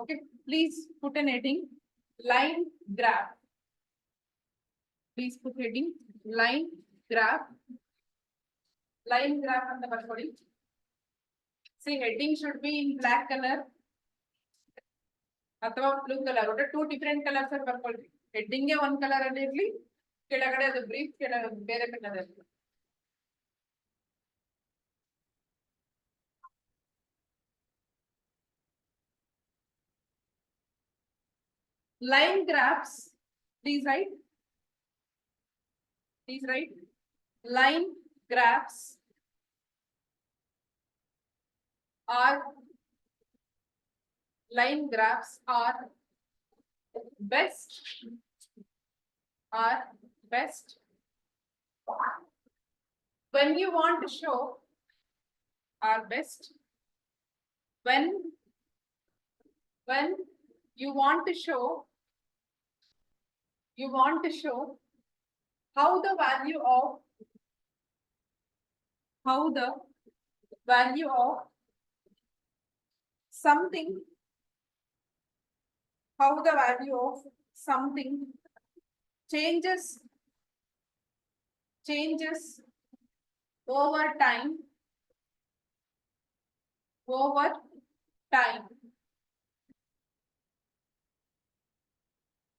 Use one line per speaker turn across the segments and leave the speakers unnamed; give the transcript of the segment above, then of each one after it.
Okay, please put an heading line graph. Please put heading line graph. Line graph and the ಬರ್ಕೊಳ್ಳಿ. See, heading should be in black color ಅಥವಾ blue color. ಒಟ್ಟು two different colors ಅಲ್ಲಿ ಬರ್ಕೊಳ್ಳಿ. Heading ಗೆ one color ಅಲ್ಲಿ ಇರ್ಲಿ, ಕೆಳಗಡೆ ಅದು brief ಬೇರೆ color ಅಲ್ಲಿ. Line graphs, please write. Please write. Line graphs are best when you want to show are best when you want to show how the value of something changes over time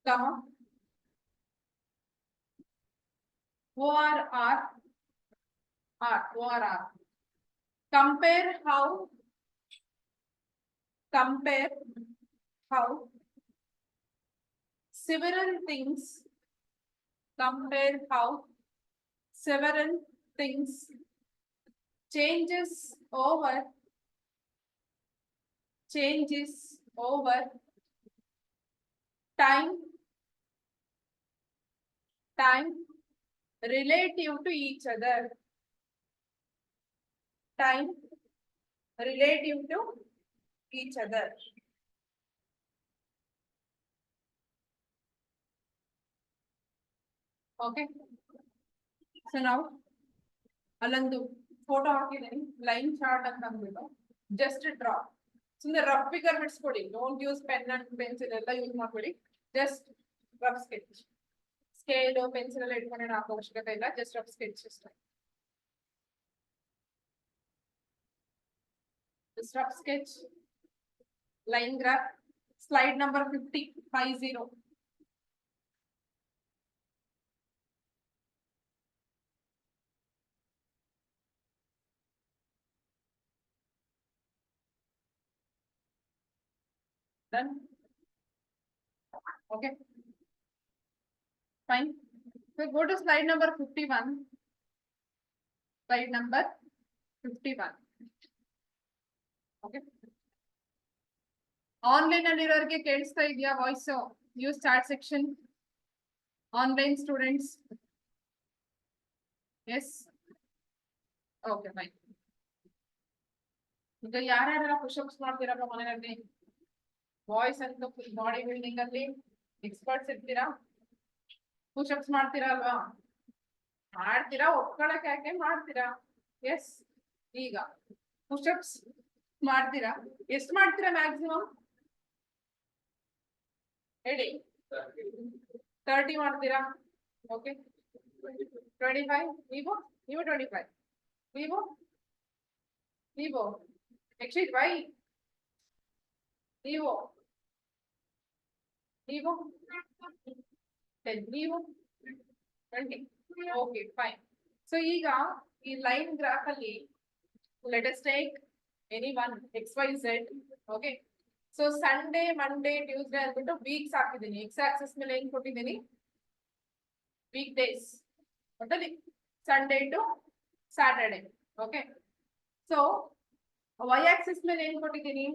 comma ORR compare how several things changes over time relative to each other. Time relative to each other. Okay. So now, ಅಲ್ಲೊಂದು photo ಹಾಕಿದ್ದೀನಿ line chart ಅಂತ ಅಂದ್ಬಿಟ್ಟು just draw. ಸುಮ್ಮನೆ rough figure ಬಿಡಿಸ್ಕೊಡಿ. Don't use pen and pencil ಎಲ್ಲ use ಮಾಡ್ಕೊಳ್ಳಿ. Just rough sketch. Scale pencil ಎಲ್ಲ ಇಟ್ಕೊಂಡು ಹಾಕೋ ಅವಶ್ಯಕತೆ ಇಲ್ಲ. ಜಸ್ಟ್ ರಫ್ ಸ್ಕೆಚ್ ಅಷ್ಟೇ. Just rough sketch. Line graph. Slide number 50. Done. Okay. Fine. So go to slide number 51. Slide number 51. Okay. Online ಅಲ್ಲಿರೋರಿಗೆ ಕೇಳಿಸ್ತಾ ಇದೆಯಾ voice? Use chat section. Online students. Yes. Okay fine. ಈಗ ಯಾರ್ಯಾರೆಲ್ಲ pushups ಮಾಡ್ತೀರಲ್ಲ ಮನೆಯಲ್ಲಿ? Boys ಅಂತ body building ಅಲ್ಲಿ experts ಇರ್ತೀರಾ? ಪುಷಪ್ಸ್ ಮಾಡ್ತೀರಾ ಅಲ್ವಾ? ಮಾಡ್ತೀರಾ, ಒಪ್ಕೊಳಕ್ ಯಾಕೆ ಮಾಡ್ತೀರಾ? ಎಸ್. ಈಗ ಪುಷಪ್ಸ್ ಮಾಡ್ತೀರಾ? ಎಷ್ಟು ಮಾಡ್ತೀರಾ ಮ್ಯಾಕ್ಸಿಮಮ್ ಹೇಳಿ? 30 ಮಾಡ್ತೀರಾ? ಓಕೆ. 25. ನೀವು 25. ನೀವು ಯಕ್ಷಿತ್ ವೈ ನೀವು 10. ನೀವು 20. Okay fine. ಸೊ ಈಗ ಈ ಲೈನ್ ಗ್ರಾಫ್ ಅಲ್ಲಿ let us take any one XYZ. Okay. So Sunday Monday Tuesday ಅಂದ್ಬಿಟ್ಟು ವೀಕ್ಸ್ ಹಾಕಿದ್ದೀನಿ. ಎಕ್ಸ್ ಆಕ್ಸಿಸ್ ಮೇಲೆ ಏನ್ ಕೊಟ್ಟಿದ್ದೀನಿ? Weekdays. ಒಟ್ಟಲ್ಲಿ Sunday to Saturday. Okay. So Y axis ಮೇಲೆ ಏನ್ ಕೊಟ್ಟಿದ್ದೀನಿ?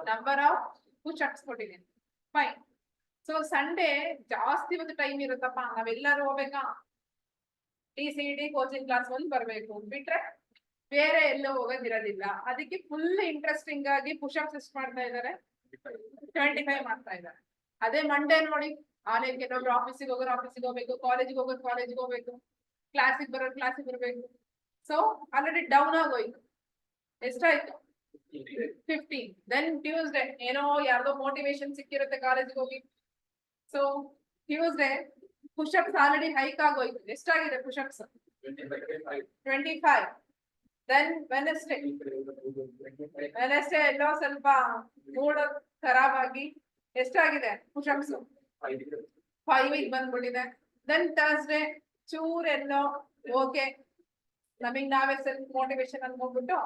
ನಂಬರ್ ಆಫ್ ಪುಷಪ್ಸ್ ಕೊಟ್ಟಿದ್ದೀನಿ. ಫೈನ್. ಸೊ ಸಂಡೇ ಜಾಸ್ತಿ ಒಂದು ಟೈಮ್ ಇರುತ್ತಪ್ಪ, ನಾವೆಲ್ಲರೂ ಹೋಗ್ಬೇಕಾ? TCET ಕೋಚಿಂಗ್ ಕ್ಲಾಸ್ ಒಂದು ಬರ್ಬೇಕು, ಬಿಟ್ರೆ ಬೇರೆ ಎಲ್ಲೂ ಹೋಗೋದಿರೋದಿಲ್ಲ. ಅದಕ್ಕೆ ಫುಲ್ ಇಂಟ್ರೆಸ್ಟಿಂಗ್ ಆಗಿ ಪುಷಪ್ಸ್ ಎಷ್ಟು ಮಾಡ್ತಾ ಇದ್ದಾರೆ? 25 ಮಾಡ್ತಾ ಇದ್ದಾರೆ. ಅದೇ ಮಂಡೇ ನೋಡಿ, ಆನ್ಲೈನ್ ಕೆಲವೊಬ್ರು ಆಫೀಸಿಗೆ ಹೋಗೋರು ಆಫೀಸಿಗೆ ಹೋಗ್ಬೇಕು, ಕಾಲೇಜಿಗೆ ಹೋಗೋರು ಕಾಲೇಜಿಗೆ ಹೋಗ್ಬೇಕು, ಕ್ಲಾಸಿಗೆ ಬರೋರು ಕ್ಲಾಸಿಗೆ ಬರಬೇಕು. ಸೊ ಆಲ್ರೆಡಿ ಡೌನ್ ಆಗೋಯ್ತು. ಎಷ್ಟಾಯ್ತು? 15. Then Tuesday, ಏನೋ ಯಾರ್ದೋ ಮೋಟಿವೇಶನ್ ಸಿಕ್ಕಿರುತ್ತೆ ಕಾಲೇಜಿಗೆ ಹೋಗಿ. So Tuesday push-ups already hike ಆಗೋಯ್ತು. ಎಷ್ಟಾಗಿದೆ ಪುಷಪ್ಸ್? 25. ದೆನ್ ವೆನೆಸ್ಡೇ ಎಲ್ಲೋ ಸ್ವಲ್ಪ ಮೂಡ್ ಖರಾಬ್ ಆಗಿ ಎಷ್ಟಾಗಿದೆ ಪುಷಪ್ಸ್? 5 ಬಂದ್ಬಿಟ್ಟಿದೆ. ದೆನ್ ಥರ್ಸ್ಡೇ ಚೂರ್ ಎಲ್ಲೋ ಓಕೆ, ನಮಗ್ ನಾವೇ ಸೆಲ್ಫ್ ಮೋಟಿವೇಶನ್ ಅನ್ಕೊಂಡ್ಬಿಟ್ಟು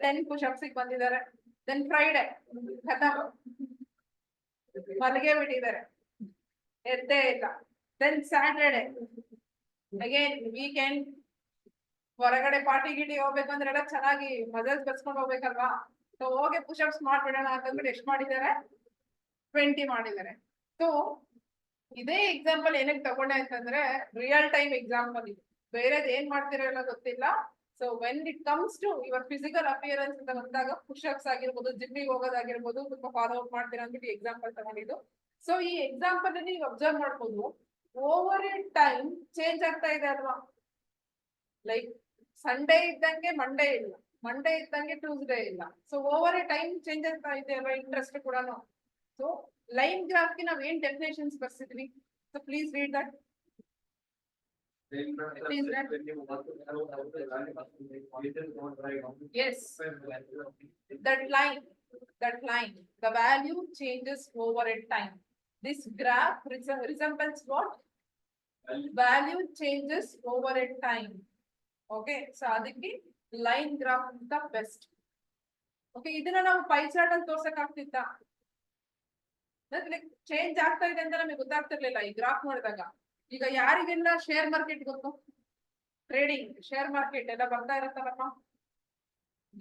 10 ಪುಷಪ್ಸ್ ಬಂದಿದ್ದಾರೆ. ದೆನ್ ಫ್ರೈಡೆ ಖತಮ್, ಮಲಗೇ ಬಿಟ್ಟಿದ್ದಾರೆ, ಎದ್ದೇ ಇಲ್ಲ. ದೆನ್ ಸ್ಯಾಟರ್ಡೆ ಅಗೇನ್ ವೀಕೆಂಡ್, ಹೊರಗಡೆ ಪಾರ್ಟಿ ಗಿಟಿ ಹೋಗ್ಬೇಕಂದ್ರೆ ಎಲ್ಲ ಚೆನ್ನಾಗಿ ಮಜಲ್ಸ್ ಬರ್ಸ್ಕೊಂಡು ಹೋಗ್ಬೇಕಲ್ವಾ. ಸೊ ಹೋಗಿ ಪುಷಪ್ಸ್ ಮಾಡ್ಬಿಡೋಣ ಅಂತಂದ್ಬಿಟ್ಟು ಎಷ್ಟು ಮಾಡಿದ್ದಾರೆ? 20 ಮಾಡಿದ್ದಾರೆ. ಸೊ ಇದೇ ಎಕ್ಸಾಂಪಲ್ ಏನಕ್ಕೆ ತಗೊಂಡೆ ಅಂತಂದ್ರೆ ರಿಯಲ್ ಟೈಮ್ ಎಕ್ಸಾಂಪಲ್ ಇದು, ಬೇರೆದ್ ಏನ್ ಮಾಡ್ತಿರೋ ಎಲ್ಲ ಗೊತ್ತಿಲ್ಲ. So when it comes to your physical appearance ಅಂತ ಬಂದಾಗ ಪುಷಪ್ಸ್ ಆಗಿರ್ಬೋದು, ಜಿಮ್ಮಿಗೆ ಹೋಗೋದಾಗಿರ್ಬೋದು, ತುಂಬಾ ಫಾಲೋ ಔಟ್ ಮಾಡ್ತೀರಾ ಅಂದ್ಬಿಟ್ಟು ಎಕ್ಸಾಂಪಲ್ ತಗೊಂಡಿದ್ದು. ಸೊ ಈ ಎಕ್ಸಾಂಪಲ್ ಅಲ್ಲಿ ನೀವು ಅಬ್ಸರ್ವ್ ಮಾಡ್ಬೋದು, ಓವರ್ ಇನ್ ಟೈಮ್ ಚೇಂಜ್ ಆಗ್ತಾ ಇದೆ ಅಲ್ವಾ. ಲೈಕ್ ಸಂಡೇ ಇದ್ದಂಗೆ ಮಂಡೇ ಇಲ್ಲ, ಮಂಡೇ ಇದ್ದಂಗೆ ಟ್ಯೂಸ್ಡೇ ಇಲ್ಲ. So over a time change ಆಗ್ತಾ ಇದೆ ಅಲ್ವಾ ಇಂಟ್ರೆಸ್ಟ್ ಕೂಡ. ಸೊ ಲೈನ್ ಗ್ರಾಫ್ಗೆ ನಾವ್ ಏನ್ ಡೆಫಿನೇಷನ್ಸ್ ಬರ್ಸಿದ್ವಿ? So please read that. Yes, that line, the value changes over a time. This graph resembles what? Value changes over a time. Okay, so adiki line graph is the best. Okay, ಇದನ್ನ ನಾವು pi chart ಅಲ್ಲಿ ತೋರ್ಸಕ್ ಆಗ್ತಿತ್ತ? Change ಆಗ್ತಾ ಇದೆ ಅಂತ ನಮಗೆ ಗೊತ್ತಾಗ್ತಿರ್ಲಿಲ್ಲ ಈ graph ನೋಡಿದಾಗ. ಈಗ ಯಾರಿಗೆಲ್ಲ ಶೇರ್ ಮಾರ್ಕೆಟ್ ಗೊತ್ತು? ಟ್ರೇಡಿಂಗ್, ಶೇರ್ ಮಾರ್ಕೆಟ್ ಎಲ್ಲ ಬರ್ತಾ ಇರತ್ತಲ್ಲಪ್ಪ.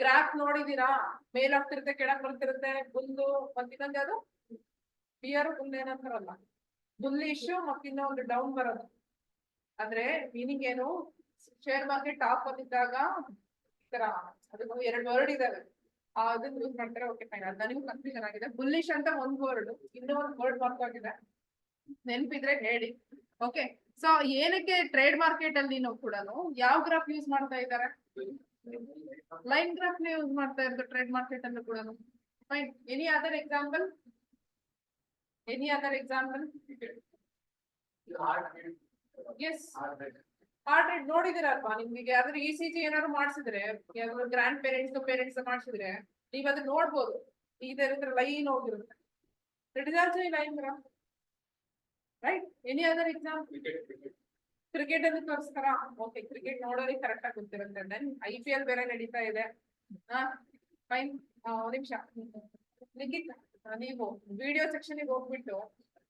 ಗ್ರಾಫ್ ನೋಡಿದೀರಾ? ಮೇಲ್ ಆಗ್ತಿರುತ್ತೆ, ಕೆಳಗ್ ಬರ್ತಿರುತ್ತೆ. ಬುಲ್ಲು ಮತ್ ಇನ್ನೊಂದು ಯಾವ್ದು ಬಿಯರ್ ಬುಲ್ ಏನಂತಾರಲ್ಲ, ಬುಲ್ಲಿಶ್ ಮತ್ತೆ ಇನ್ನೊಂದು ಡೌನ್ ಬರೋದು. ಅಂದ್ರೆ ಮೀನಿಂಗ್ ಏನು? ಶೇರ್ ಮಾರ್ಕೆಟ್ ಟಾಪ್ ಬಂದಿದ್ದಾಗ ಈ ತರ ಅದಕ್ಕೆ 2 ವರ್ಡ್ ಇದಾವೆ, ಅದನ್ನ ಯೂಸ್ ಮಾಡ್ತಾರೆ. ಓಕೆ ಫೈನ್, ಅದ್ ನನಗೂ ಕನ್ಫ್ಯೂಷನ್ ಆಗಿದೆ. ಬುಲ್ಲಿಶ್ ಅಂತ ಒಂದು ವರ್ಡ್, ಇನ್ನೂ ಒಂದು ವರ್ಡ್ ಬರ್ತಾಗಿದೆ, ನೆನಪಿದ್ರೆ ಹೇಳಿ. ಓಕೆ, ಸೊ ಏನಕ್ಕೆ ಟ್ರೇಡ್ ಮಾರ್ಕೆಟ್ ಅಲ್ಲಿ ನಾವು ಕೂಡ ಯಾವ ಗ್ರಾಫ್ ಯೂಸ್ ಮಾಡ್ತಾ ಇದ್ದಾರೆ? ಲೈನ್ ಗ್ರಾಫ್ ಯೂಸ್ ಮಾಡ್ತಾ ಇರೋದು ಟ್ರೇಡ್ ಮಾರ್ಕೆಟ್ ಅಲ್ಲೂ ಕೂಡ. Fine, any other example? Any other example? Yes, heart rate ನೋಡಿದಿರಲ್ವಾ? ನಿಮ್ಗೆ ಯಾವ್ದಾದ್ರು ECG ಏನಾದ್ರು ಮಾಡಿಸಿದ್ರೆ, ಯಾವ್ದಾದ್ರು ಗ್ರ್ಯಾಂಡ್ ಪೇರೆಂಟ್ಸ್ ಮಾಡಿಸಿದ್ರೆ ನೀವ್ ಅದನ್ನ ನೋಡ್ಬೋದು. ಇದರ ಲೈನ್ ಹೋಗಿರುತ್ತೆ. It is also line graph, right? Any other example? Cricket ಅಲ್ಲಿ ತೋರಿಸ್ತಾರ? ಓಕೆ, ಕ್ರಿಕೆಟ್ ನೋಡೋರಿಗೆ ಕರೆಕ್ಟ್ ಆಗಿ ಗೊತ್ತಿರುತ್ತೆ. ದೆನ್ IPL ಬೇರೆ ನಡೀತಾ ಇದೆ. ಫೈನ್, ನಿಮಿಷ ಲಿಖಿತ್, ನೀವು ವಿಡಿಯೋ ಸೆಕ್ಷನ್ ಹೋಗ್ಬಿಟ್ಟು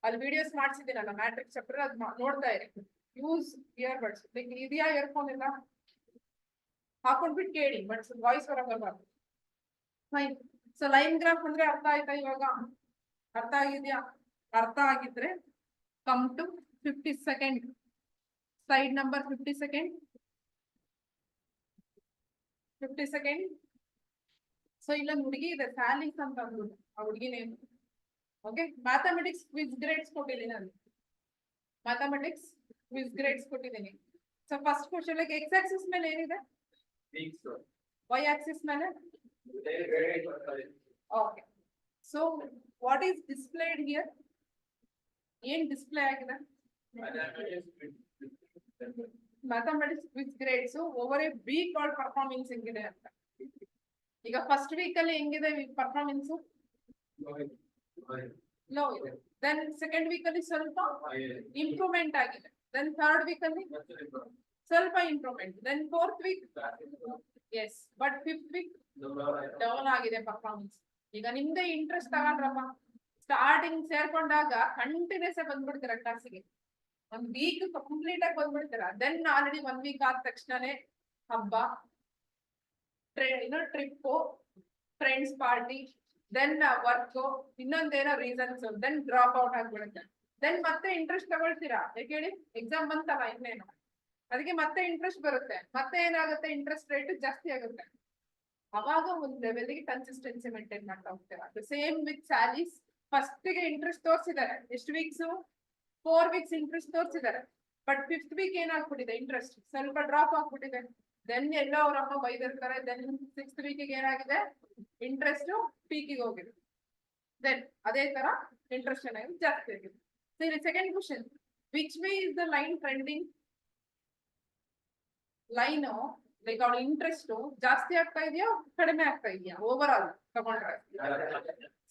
ಅಲ್ಲಿ ವಿಡಿಯೋಸ್ ಮಾಡ್ಸಿದ್ದೀನಲ್ಲ ಮ್ಯಾಟ್ರಿಕ್ಸ್ ಚಾಪ್ಟರ್, ಅದ್ ನೋಡ್ತಾ ಇರಿ. Use earbuds. ಇದೆಯಾ ಇಯರ್ಫೋನ್ ಎಲ್ಲ? ಹಾಕೊಂಡ್ಬಿಟ್ಟು ಕೇಳಿ, ಬಟ್ ವಾಯ್ಸ್ ಹೊರಬರ್ಬಾರ್ದು. ಫೈನ್, ಸೊ ಲೈನ್ ಗ್ರಾಫ್ ಅಂದ್ರೆ ಅರ್ಥ ಆಯ್ತಾ? ಇವಾಗ ಅರ್ಥ ಆಗಿದ್ಯಾ? ಅರ್ಥ ಆಗಿದ್ರೆ come to 50 second, slide number 50 second. 50 second. So ಇಲ್ಲೊಂದು ಹುಡುಗಿ ಇದೆ, ಸ್ಯಾಲಿಸ್ ಅಂತ ಅಂದ್ಬಿಟ್ಟು, ಆ ಹುಡುಗಿ name. Okay, mathematics quiz grades ಕೊಟ್ಟಿದ್ದೀನಿ ನಾನು. ಮ್ಯಾಥಮೆಟಿಕ್ಸ್ ಕ್ವಿಜ್ ಗ್ರೇಡ್ಸ್ ಕೊಟ್ಟಿದ್ದೀನಿ. So first question X axis ಮೇಲೆ ಏನಿದೆ? ವೈ ಆಕ್ಸಿಸ್ ಮೇಲೆ? Okay, so what is displayed here? ಏನ್ ಡಿಸ್ಪ್ಲೇ ಆಗಿದೆ? Mathematics quiz grades over a week all performance ಹೆಂಗಿದೆ ಅಂತ. ಈಗ ಫಸ್ಟ್ ವೀಕ್ ಅಲ್ಲಿ ಹೆಂಗಿದೆ ಪರ್ಫಾರ್ಮೆನ್ಸ್? ಲೋ ಇದೆ. ದೆನ್ ಸೆಕೆಂಡ್ ವೀಕ್ ಅಲ್ಲಿ ಸ್ವಲ್ಪ ಇಂಪ್ರೂವ್ಮೆಂಟ್ ಆಗಿದೆ. ದೆನ್ ಥರ್ಡ್ ವೀಕ್ ಅಲ್ಲಿ ಸ್ವಲ್ಪ improvement. Then fourth week yes, but fifth week down ಆಗಿದೆ ಪರ್ಫಾರ್ಮೆನ್ಸ್. ಈಗ ನಿಮ್ದೇ ಇಂಟ್ರೆಸ್ಟ್ ತಗೊಂಡ್ರಪ್ಪ, ಸ್ಟಾರ್ಟಿಂಗ್ ಸೇರ್ಕೊಂಡಾಗ ಕಂಟಿನ್ಯೂಸ್ ಬಂದ್ಬಿಡ್ತೀರ ಕ್ಲಾಸಿಗೆ, ಒಂದ್ ವೀಕ್ ಕಂಪ್ಲೀಟ್ ಆಗಿ ಬಂದ್ಬಿಡ್ತೀರ. ದೆನ್ ಆಲ್ರೆಡಿ 1 ವೀಕ್ ಆದ ತಕ್ಷಣನೇ ಹಬ್ಬ, trip, friends party, then work, ಇನ್ನೊಂದೇನೋ ರೀಸನ್ಸ್, ದೆನ್ ಡ್ರಾಪ್ ಔಟ್ ಆಗ್ಬಿಡುತ್ತೆ. ದೆನ್ ಮತ್ತೆ ಇಂಟ್ರೆಸ್ಟ್ ತಗೊಳ್ತೀರಾ, ಯಾಕೆ ಹೇಳಿ? ಎಕ್ಸಾಮ್ ಬಂತಲ್ಲ ಇನ್ನೇನು, ಅದಕ್ಕೆ ಮತ್ತೆ ಇಂಟ್ರೆಸ್ಟ್ ಬರುತ್ತೆ. ಮತ್ತೆ ಏನಾಗುತ್ತೆ? ಇಂಟ್ರೆಸ್ಟ್ ರೇಟ್ ಜಾಸ್ತಿ ಆಗುತ್ತೆ. ಅವಾಗ ಒಂದು ಲೆವೆಲ್ಗೆ ಕನ್ಸಿಸ್ಟೆನ್ಸಿ ಮೇಂಟೈನ್ ಮಾಡ್ತಾ ಹೋಗ್ತೀರಾ. ಸೇಮ್ ವಿತ್ ಸ್ಯಾಲೀಸ್, ಫಸ್ಟ್ ಗೆ ಇಂಟ್ರೆಸ್ಟ್ ತೋರಿಸಿದ್ದಾರೆ. ಎಷ್ಟು ವೀಕ್ಸ್? 4 ವೀಕ್ಸ್ ಇಂಟ್ರೆಸ್ಟ್ ತೋರಿಸಿದ್ದಾರೆ. ಬಟ್ 5th ವೀಕ್ ಏನಾಗ್ಬಿಟ್ಟಿದೆ? ಇಂಟ್ರೆಸ್ಟ್ ಸ್ವಲ್ಪ ಡ್ರಾಪ್ ಆಗ್ಬಿಟ್ಟಿದೆ. ದೆನ್ ಎಲ್ಲೋ ಅವ್ರ ಅಮ್ಮ ಬೈದಿರ್ತಾರೆ. ದೆನ್ 6th ವೀಕಿಗೆ ಏನಾಗಿದೆ? ಇಂಟ್ರೆಸ್ಟ್ ಪೀಕಿಗೆ ಹೋಗಿದೆ. ದೆನ್ ಅದೇ ತರ ಇಂಟ್ರೆಸ್ಟ್ ಏನಾಗಿದೆ ಜಾಸ್ತಿ ಆಗಿದೆ. ಸರಿ, second question, which way is the line trending? Line like ಅವಳ ಇಂಟ್ರೆಸ್ಟ್ ಜಾಸ್ತಿ ಆಗ್ತಾ ಇದೆಯಾ ಕಡಿಮೆ ಆಗ್ತಾ ಇದೆಯಾ ಓವರ್ ಆಲ್ ತಗೊಂಡ್ರೆ?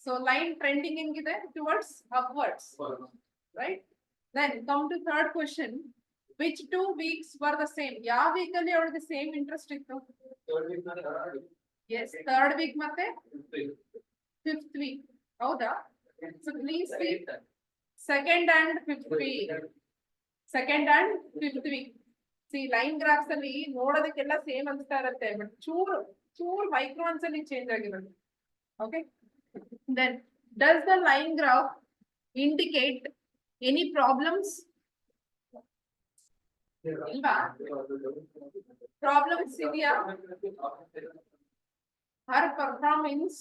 ಸೊ ಲೈನ್ ಟ್ರೆಂಡಿಂಗ್ ಹೆಂಗಿದೆ? Towards upwards, right? Then come to third question, which 2 weeks were the same? ಯಾವ ವೀಕ್ ಅಲ್ಲಿ ಅವಳಿಗೆ ಸೇಮ್ ಇಂಟ್ರೆಸ್ಟ್ ಇತ್ತು? ಎಸ್, ಥರ್ಡ್ ವೀಕ್ ಮತ್ತೆ ಫಿಫ್ತ್ ವೀಕ್, ಹೌದಾ? So please second and fifth week, second and fifth week. See line graphs ಅಲ್ಲಿ ನೋಡೋದಕ್ಕೆಲ್ಲ same ಅನ್ಸ್ತಾ ಇರುತ್ತೆ, but ಚೂರ್ ಮೈಕ್ರಾನ್ಸ್ ಅಲ್ಲಿ ಚೇಂಜ್ ಆಗಿರುತ್ತೆ. Okay, then does the line graph indicate any problems? ಇಲ್ವಾ? Problems ಇದೆಯಾ? ಹರ್ ಪರ್ಫಾರ್ಮೆನ್ಸ್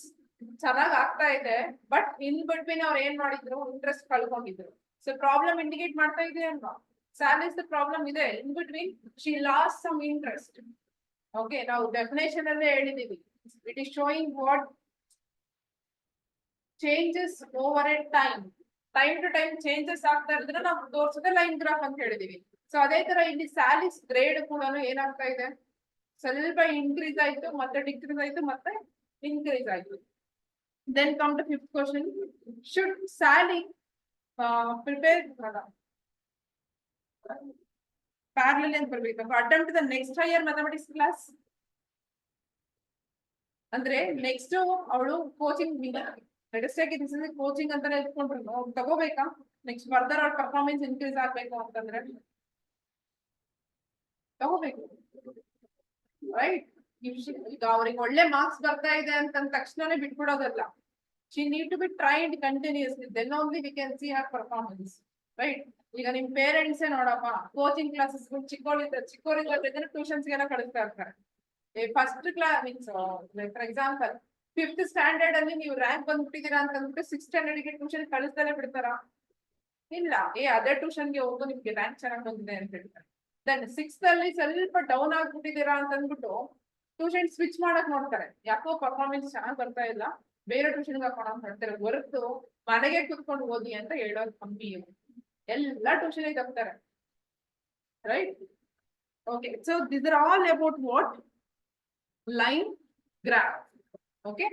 ಚೆನ್ನಾಗ್ ಆಗ್ತಾ ಇದೆ, ಬಟ್ ಇನ್ ಬಿಟ್ವೀನ್ ಅವ್ರು ಏನ್ ಮಾಡಿದ್ರು, ಇಂಟ್ರೆಸ್ಟ್ ಕಳ್ಕೊಂಡಿದ್ರು. ಸೊ ಪ್ರಾಬ್ಲಮ್ ಇಂಡಿಕೇಟ್ ಮಾಡ್ತಾ ಇದೆ ಅಲ್ವಾ? ಸ್ಯಾಲರೀಸ್ ಪ್ರಾಬ್ಲಮ್ ಇದೆ, in between she lost some interest. Okay, ನಾವು ಡೆಫಿನೇಷನ್ ಅಲ್ಲೇ ಹೇಳಿದೀವಿ, it is showing what changes over a time to time changes ಆಗ್ತಾ ಇದ್ರೆ ನಾವು ತೋರಿಸೋದೇ ಲೈನ್ ಗ್ರಾಫ್ ಅಂತ ಹೇಳಿದೀವಿ. ಸೊ ಅದೇ ತರ ಇಲ್ಲಿ ಸ್ಯಾಲರೀಸ್ ಗ್ರೇಡ್ ಕೂಡ ಏನಾಗ್ತಾ ಇದೆ, ಸ್ವಲ್ಪ ಇನ್ಕ್ರೀಸ್ ಆಯ್ತು, ಮತ್ತೆ ಡಿಕ್ರೀಸ್ ಆಯ್ತು, ಮತ್ತೆ ಇನ್ಕ್ರೀಸ್ ಆಯ್ತು. Then come to fifth question, should Sally prepare parallel ಅಂತ ಬರ್ಬೇಕು, attempt the next higher mathematics class? ಅಂದ್ರೆ ನೆಕ್ಸ್ಟ್ ಅವಳು ಕೋಚಿಂಗ್ ಕೋಚಿಂಗ್ ಅಂತಾನೆ ಇಟ್ಕೊಂಡ್ರು ತಗೋಬೇಕಾ? ನೆಕ್ಸ್ಟ್ ಫರ್ದರ್ ಅವ್ರ ಪರ್ಫಾರ್ಮೆನ್ಸ್ ಇನ್ಕ್ರೀಸ್ ಆಗ್ಬೇಕು ಅಂತಂದ್ರೆ ತಗೋಬೇಕು, ರೈಟ್? ಈಗ ಅವ್ರಿಗೆ ಒಳ್ಳೆ ಮಾರ್ಕ್ಸ್ ಬರ್ತಾ ಇದೆ ಅಂತಂದ ತಕ್ಷಣನೇ ಬಿಟ್ಬಿಡೋದಲ್ಲ. She need to be tried continuously, then only we can see her performance, right? ಈಗ ನಿಮ್ ಪೇರೆಂಟ್ಸ್ ನೋಡಪ್ಪ, ಕೋಚಿಂಗ್ ಕ್ಲಾಸಸ್ ಚಿಕ್ಕವರಿಂದ ಟ್ಯೂಷನ್ಸ್ ಗೆಲ್ಲ ಕಳಿಸ್ತಾ ಇರ್ತಾರೆ. First class means for example fifth standard ಅಲ್ಲಿ ನೀವು ರ್ಯಾಂಕ್ ಬಂದ್ಬಿಟ್ಟಿದ್ದೀರಾ ಅಂತ ಅಂದ್ಬಿಟ್ಟು ಸಿಕ್ಸ್ ಸ್ಟ್ಯಾಂಡರ್ಡ್ ಗೆ ಟ್ಯೂಷನ್ ಕಳಿಸ್ತಾನೆ ಬಿಡ್ತಾರ? ಇಲ್ಲ, ಅದೇ ಟ್ಯೂಷನ್ಗೆ ಹೋಗು, ನಿಮ್ಗೆ ರ್ಯಾಂಕ್ ಚೆನ್ನಾಗಿ ಬಂದಿದೆ ಅಂತ ಹೇಳ್ತಾರೆ. ದೆನ್ ಸಿಕ್ಸ್ತ್ ಅಲ್ಲಿ ಸ್ವಲ್ಪ ಡೌನ್ ಆಗ್ಬಿಟ್ಟಿದ್ದೀರಾ ಅಂತ ಅಂದ್ಬಿಟ್ಟು ಟ್ಯೂಷನ್ ಸ್ವಿಚ್ ಮಾಡಕ್ ನೋಡ್ತಾರೆ, ಯಾಕೋ ಪರ್ಫಾರ್ಮೆನ್ಸ್ ಚೆನ್ನಾಗಿ ಬರ್ತಾ ಇಲ್ಲ, ಬೇರೆ ಟ್ಯೂಷನ್ಗೆ ಹಾಕೋಣ ಅಂತ ಹೇಳ್ತಾರೆ. ಹೊರತು ಮನೆಗೆ ಕುತ್ಕೊಂಡು ಓದಿ ಅಂತ ಹೇಳೋದು ಕಮ್ಮಿ. ಎಲ್ಲ ಟ್ಯೂಷನ್ ತಪ್ತಾರೆ, right? Okay, so this are all about what line graph. Okay,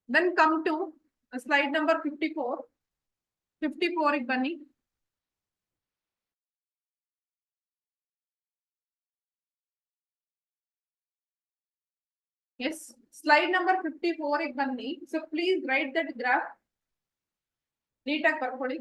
then come to slide number 54. 54 ಗೆ ಬನ್ನಿ. Yes, slide number 54 ಗೆ ಬನ್ನಿ. So please write that graph. ನೀಟಾಗಿ ಬರ್ಕೊಳ್ಳಿ.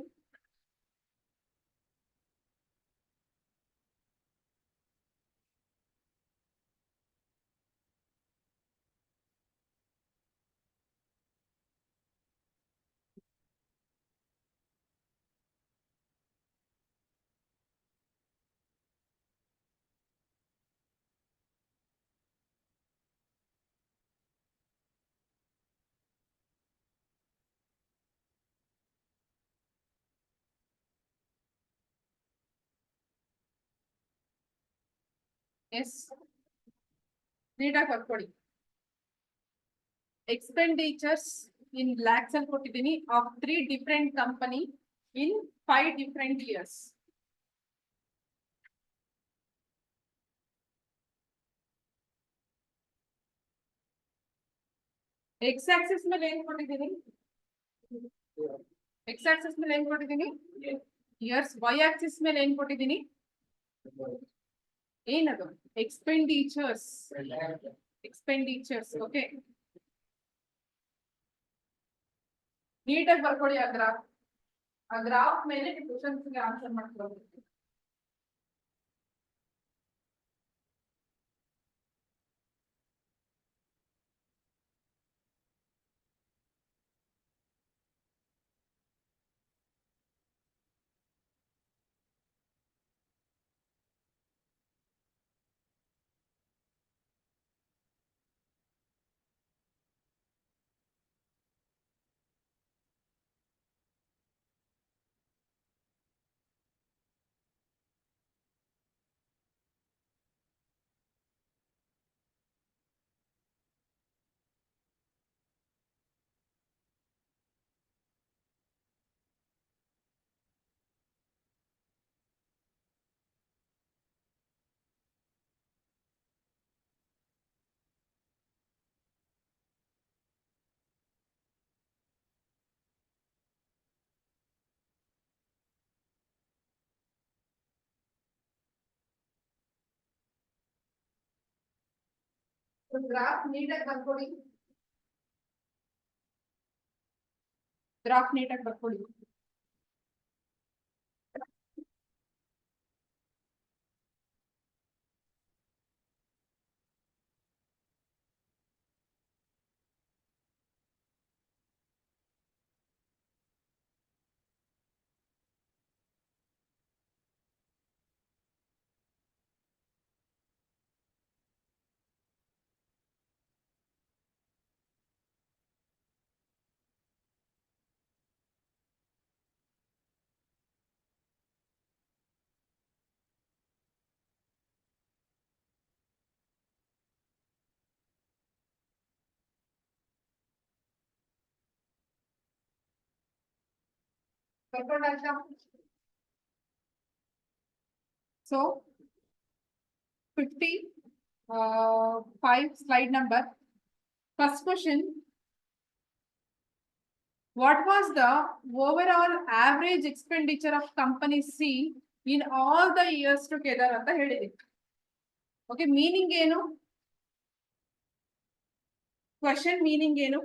ಎಸ್, ನೀಟಾಗಿ ಬರ್ಕೊಳ್ಳಿ. ಎಕ್ಸ್ಪೆಂಡಿಚರ್ಸ್ ಇನ್ ಲ್ಯಾಕ್ಸ್ ಅಲ್ಲಿ ಕೊಟ್ಟಿದ್ದೀನಿ, of 3 different company in 5 different years. X axis ಮೇಲೆ ಏನ್ ಕೊಟ್ಟಿದ್ದೀನಿ? ಎಕ್ಸ್ ಆಕ್ಸಿಸ್ ಮೇಲೆ ಏನ್ ಕೊಟ್ಟಿದ್ದೀನಿ? ಇಯರ್ಸ್. ವೈ ಆಕ್ಸಿಸ್ ಮೇಲೆ ಏನ್ ಕೊಟ್ಟಿದ್ದೀನಿ? ಏನದು? ಎಕ್ಸ್ಪೆಂಡಿಚರ್ಸ್. ಎಕ್ಸ್ಪೆಂಡಿಚರ್ಸ್. ಓಕೆ, ನೀಟಾಗಿ ಬರ್ಕೊಳ್ಳಿ ಆ ಗ್ರಾಫ್. ಆ ಗ್ರಾಫ್ ಮೇಲೆ ಕ್ವಶನ್ಸ್ ಗೆ ಆನ್ಸರ್ ಮಾಡ್ಕೊಳ್ಬೇಕು. ಗ್ರಾಫ್ ನೀಟಾಗಿ ಬರ್ಕೊಳ್ಳಿ. ಗ್ರಾಫ್ ನೀಟಾಗಿ ಬರ್ಕೊಳ್ಳಿ. So 55 slide number. First question. What was the overall average expenditure of company C in all the years together ಅಂತ ಹೇಳಿದೆ. Okay, meaning ಏನು? Question meaning ಏನು?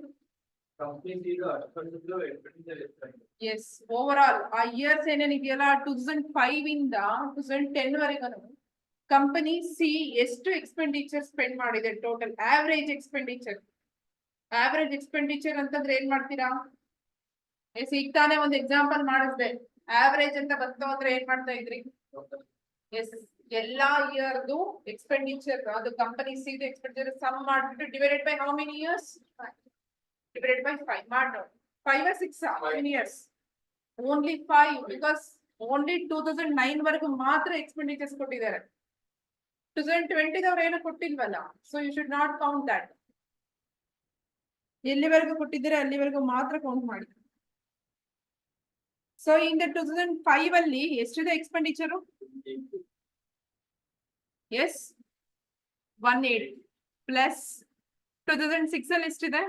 Yes, overall ಆ years ಏನೇನಿದೆಯಲ್ಲ 2005 ಇಂದ 2010 ವರೆಗೂ ಕಂಪನಿ ಸಿ ಎಷ್ಟು ಎಕ್ಸ್ಪೆಂಡಿಚರ್ ಸ್ಪೆಂಡ್ ಮಾಡಿದೆ total average expenditure. Average expenditure ಅಂತಂದ್ರೆ ಏನ್ ಮಾಡ್ತೀರಾ? ಎಸ್ ಈಗ ತಾನೇ ಒಂದು ಎಕ್ಸಾಂಪಲ್ ಮಾಡಿಸ್ದೆ. ಆವರೇಜ್ ಅಂತ ಬಂತು ಅಂದ್ರೆ ಏನ್ ಮಾಡ್ತಾ ಇದ್ರಿ? ಎಸ್ ಎಲ್ಲಾ ಇಯರ್ದು ಎಕ್ಸ್ಪೆಂಡಿಚರ್ ಅದು ಕಂಪನಿ ಸಿ ಎಕ್ಸ್ಪೆಂಡಿಚರ್ ಸಮ್ ಮಾಡ್ಬಿಟ್ಟು divided by how many years? Divided by 5. Not 5 or 6 how many years? Only 5 because only 2009 ವರೆಗೂ ಮಾತ್ರ ಎಕ್ಸ್ಪೆಂಡಿಚರ್ಸ್ ಕೊಟ್ಟಿದ್ದಾರೆ. 2020 ದವರು ಏನು ಕೊಟ್ಟಿಲ್ವಲ್ಲ. So you should not count that. ಎಲ್ಲಿವರೆಗೂ ಕೊಟ್ಟಿದ್ದೀರಾ ಅಲ್ಲಿವರೆಗೂ ಮಾತ್ರ ಕೌಂಟ್ ಮಾಡಿ. ಸೊ ಇನ್ 2005 ಅಲ್ಲಿ ಎಷ್ಟಿದೆ ಎಕ್ಸ್ಪೆಂಡಿಚರು? ಎಸ್ 180 ಪ್ಲಸ್ 2006 ಅಲ್ಲಿ ಎಷ್ಟಿದೆ?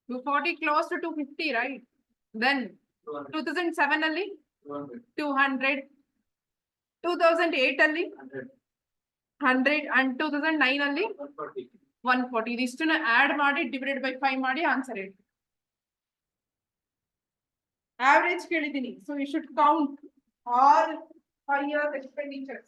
240 close to 250, right? Then 2007 ಅಲ್ಲಿ 200, 2008 ಅಲ್ಲಿ 100 and 2009 ಅಲ್ಲಿ 140. ಇದಿಷ್ಟನ್ನ ಆಡ್ ಮಾಡಿ ಡಿವೈಡೆಡ್ ಬೈ 5 ಮಾಡಿ ಆನ್ಸರ್ ಹೇಳಿ. ಆವರೇಜ್ ಕೇಳಿದ್ದೀನಿ. So you should count all 5 years expenditures.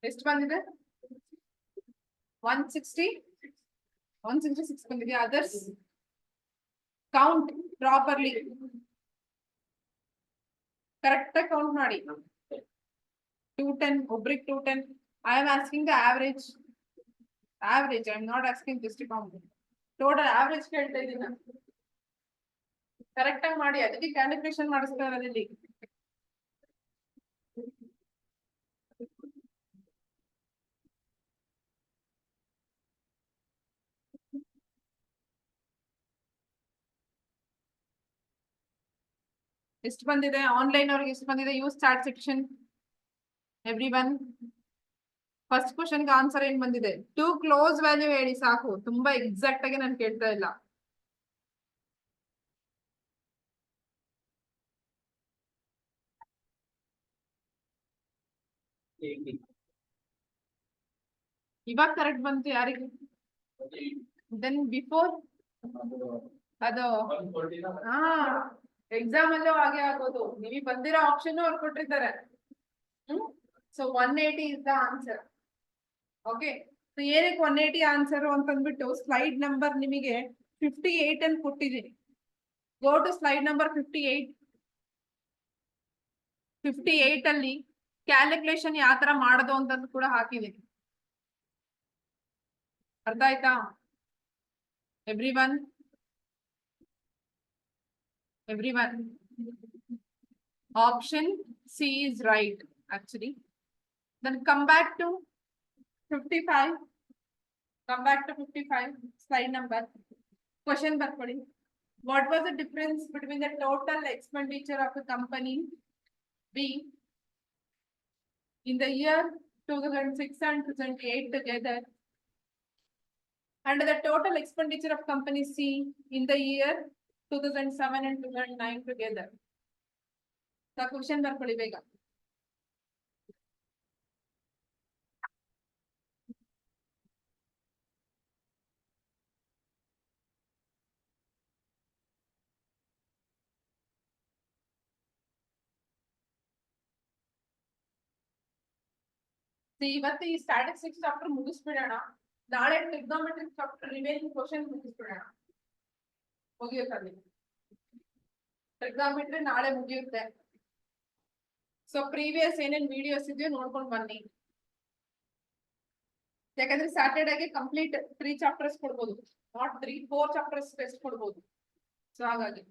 ಎಷ್ಟು ಬಂದಿದೆ? 166 ಬಂದಿದೆ. ಅದರ್ಸ್ ಕೌಂಟ್ ಪ್ರಾಪರ್ಲಿ ಕರೆಕ್ಟ್ ಆಗಿ ಕೌಂಟ್ ಮಾಡಿ. 210 ಒಬ್ರಿಗೆ 210. I am asking the average. Average I am not asking just count. Total average ಕೇಳ್ತಾ ಇದ್ದೀನಿ ನಾನು. ಕರೆಕ್ಟ್ ಆಗಿ ಮಾಡಿ. ಅದಕ್ಕೆ ಕ್ಯಾಲ್ಕುಲೇಷನ್ ಮಾಡಿಸ್ತಾ ಇರೋದು ಇಲ್ಲಿ. ಎಷ್ಟು ಬಂದಿದೆ? ಆನ್ಲೈನ್ ಅವ್ರಿಗೆ ಎಷ್ಟು ಬಂದಿದೆ? Use chat section every one. First ಕ್ವಶನ್ಗೆ ಆನ್ಸರ್ ಏನ್ ಬಂದಿದೆ? ಟು ಕ್ಲೋಸ್ ವ್ಯಾಲ್ಯೂ ಹೇಳಿ ಸಾಕು. ತುಂಬಾ ಎಕ್ಸಾಕ್ಟ್ ಆಗಿ ನಾನು ಕೇಳ್ತಾ ಇಲ್ಲ. ಇವಾಗ ಕರೆಕ್ಟ್ ಬಂತು ಯಾರಿಗೆ? ದೆನ್ ಬಿಫೋರ್ ಅದು ಹಾ ಎಕ್ಸಾಮ್ ಅಲ್ಲೂ ಹಾಗೆ ಆಗೋದು. ನಿಮಗೆ ಬಂದಿರೋ ಆಪ್ಷನ್ ಅವ್ರು ಕೊಟ್ಟಿರ್ತಾರೆ. So 180 is the answer. Okay, so ಏನಕ್ಕೆ 180 ಆನ್ಸರ್ ಅಂತಂದ್ಬಿಟ್ಟು ಸ್ಲೈಡ್ ನಂಬರ್ ನಿಮಗೆ 58 ಅಂತ ಕೊಟ್ಟಿದ್ದೀನಿ. Go to slide number 58. 58 ಅಲ್ಲಿ ಕ್ಯಾಲ್ಕುಲೇಷನ್ ಯಾವ ತರ ಮಾಡೋದು ಅಂತ ಕೂಡ ಹಾಕಿದ್ದೀನಿ. ಅರ್ಥ ಆಯ್ತಾ every one? Everyone, option C is right actually. Then come back to 55. Come back to 55 slide number. Question ಬರ್ಕೊಳ್ಳಿ. What was the difference between the total expenditure of the company B in the year 2006 and 2008 together, and the total expenditure of company C in the year 2007 and 2009 together? The question ಬರ್ಕೊಳ್ಳಿ ಬೇಗ. ಇವತ್ತು ಈ statistics chapter ಮುಗಿಸ್ಬಿಡೋಣ. ನಾಳೆ trigonometric chapter remaining question ಮುಗಿಸ್ಬಿಡೋಣ. ಮುಗಿಯುತ್ತಲ್ಲಿ trigonometry ನಾಳೆ ಮುಗಿಯುತ್ತೆ. ಸೊ ಪ್ರೀವಿಯಸ್ ಏನೇನ್ ವಿಡಿಯೋಸ್ ಇದೆಯೋ ನೋಡ್ಕೊಂಡು ಬನ್ನಿ. ಯಾಕಂದ್ರೆ ಸ್ಯಾಟರ್ಡೇಗೆ ಕಂಪ್ಲೀಟ್ 3 ಚಾಪ್ಟರ್ಸ್ ಕೊಡ್ಬೋದು, ನಾಟ್ 4 ಚಾಪ್ಟರ್ಸ್ ಟೆಸ್ಟ್ ಕೊಡ್ಬೋದು. ಸೊ ಹಾಗಾಗಿ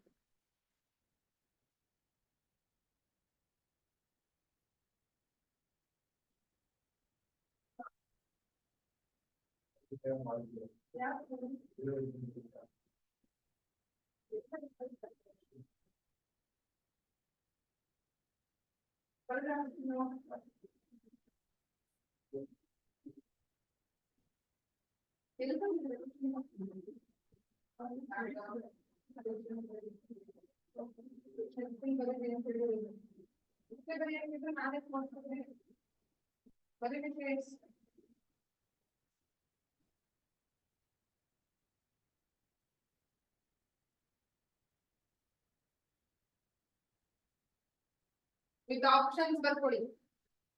with options ಬರ್ಕೊಳ್ಳಿ.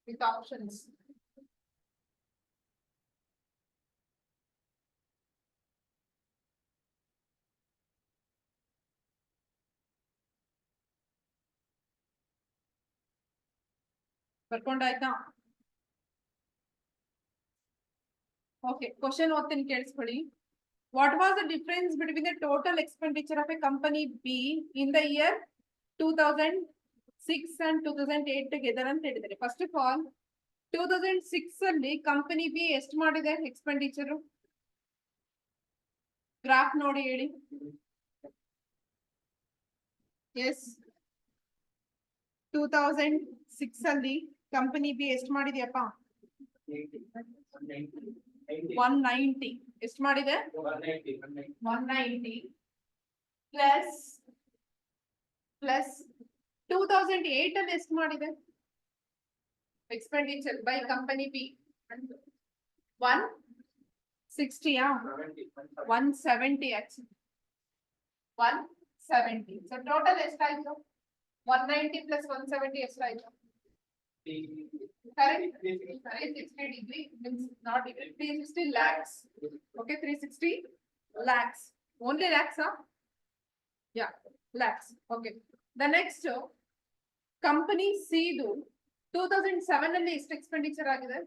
with options ಬರ್ಕೊಂಡಾಯ್ತಾ? ಓಕೆ, ಕ್ವಶನ್ ಓದ್ತೀನಿ ಕೇಳಿಸ್ಕೊಳ್ಳಿ. What was the difference between the total expenditure of A company B in the year 2006 and 2008 together ಅಂತ ಹೇಳಿದ್ದಾರೆ. ಫಸ್ಟ್ ಆಫ್ ಆಲ್ 2006 ಅಲ್ಲಿ company B ಎಷ್ಟು ಮಾಡಿದೆ ಎಕ್ಸ್ಪೆಂಡಿಚರ್? ಗ್ರಾಫ್ ನೋಡಿ ಹೇಳಿ. ಎಸ್, 2006 ಅಲ್ಲಿ ಕಂಪನಿ ಬಿ ಎಷ್ಟು ಮಾಡಿದ್ಯಪ್ಪ? 190. ಎಷ್ಟು ಮಾಡಿದೆ? 190 ಪ್ಲಸ್ 2008 ಅಲ್ಲಿ ಎಷ್ಟು ಮಾಡಿದೆ expenditure by company B? 160 170 actually 170. So total ಎಷ್ಟಾಯ್ತು? 190 plus 170 ಎಷ್ಟಾಯ್ತು? Correct? 360 degree means not degree, 360 lakhs. Okay, 360 lakhs. Only lakhs, huh? Yeah, lakhs. Okay. The next company C do 2007 ಅಲ್ಲಿ ಎಷ್ಟು ಎಕ್ಸ್ಪೆಂಡಿಚರ್ ಆಗಿದೆ?